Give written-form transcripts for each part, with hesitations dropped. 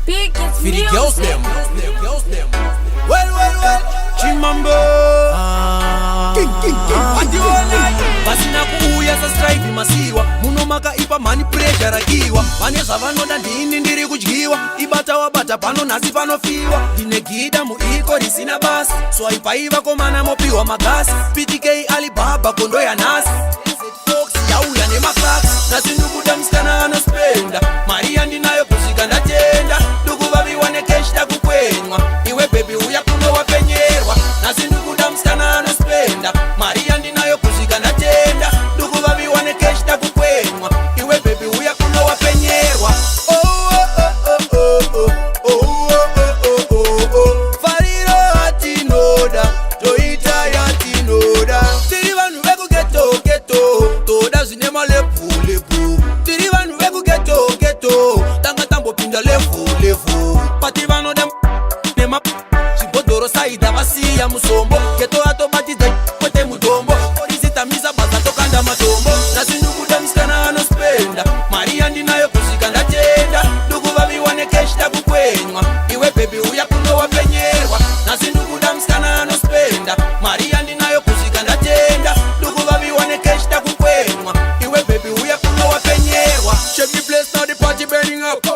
For the girls them. Well, Chimambo. King. What you want? Basina kuuya sa strive masiwa muno makaipa mani pressure rakiwa mane zvavanoda ndini ndiri kudyiwa ibata wabata pano nhasi panofiwa ndine gida muiko risina basa swaipa komana mopiwa magasi PTK Alibaba kondo ya nasi Fox yauya nemaklaks nasi ndukuda msikana anospenda mari yandinayo kusvika ndatenda ndukuvaviwa nekeshi takukwenywa iwe bebi uya kuno wapenyerwa nasi ndukuda msikana anospenda mari yandinayo kusvika ndatenda ndukuvaviwa nekeshi takukwenywa iwe bebi uya kuno wapenyerwa fariro hatinoda toita yatinoda tiri vanhu vekugeto toda zvine malefu tiri vanhu vekugeto tanga tambopinda lefu pati vanoda nema zvibhodhoro saida vasiya musombo geto atobatidza kwete mutombo orisitamisa basa tokanda matombo nasi ndukuda musikana anospenda mari yandinayo kusvika ndatenda ndukuvaviwa nekeshi takukwenywa iwe bebi uya kuno wapenyerwa nasi ndukuda musikana anospenda mari yandinayo kusvika ndatenda ndukuvaviwa nekeshi takukwenywa iwe bebi uya kuno wapenyerwa shake the place now the party burning up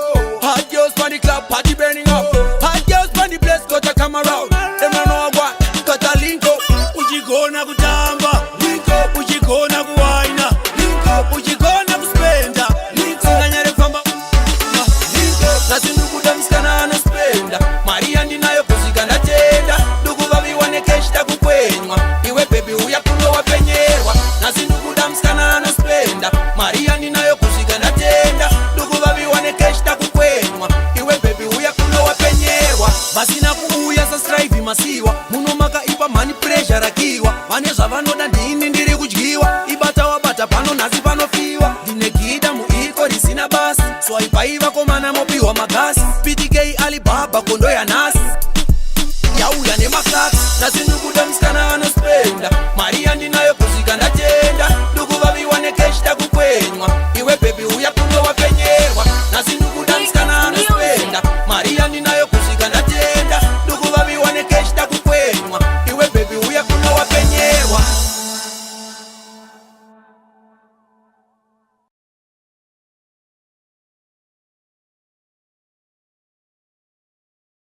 hot girls on the club party burning up hot girls on the place gotta come around them know what gotta link up uchigona kutamba link up uchigona kuwaina link up uchigona kuspenda link up nganyare famba link up nasi ndukuda musikana anospenda mari yandinayo kusvika ndatenda ndukuvaviwa nekeshi takukwenywa iwe bebi uya kuno wapenyerwa nasi ndukuda musikana anospenda mari yandinayo kusvika ndatenda ndukuvaviwa nekeshi takukwenywa iwe bebi uya kuno wapenyerwa vasina kuuya sa strive masiwa muno makaipa mani pressure rakiwa vane zvavanoda ndini ndiri kudyiwa ibata wabata pano nhasi panofiwa ndine gida muiko risina basa swaipa komana mopiwa magasi PTK Alibaba kondo ya nasi yauya nemaklaks nasi ndukuda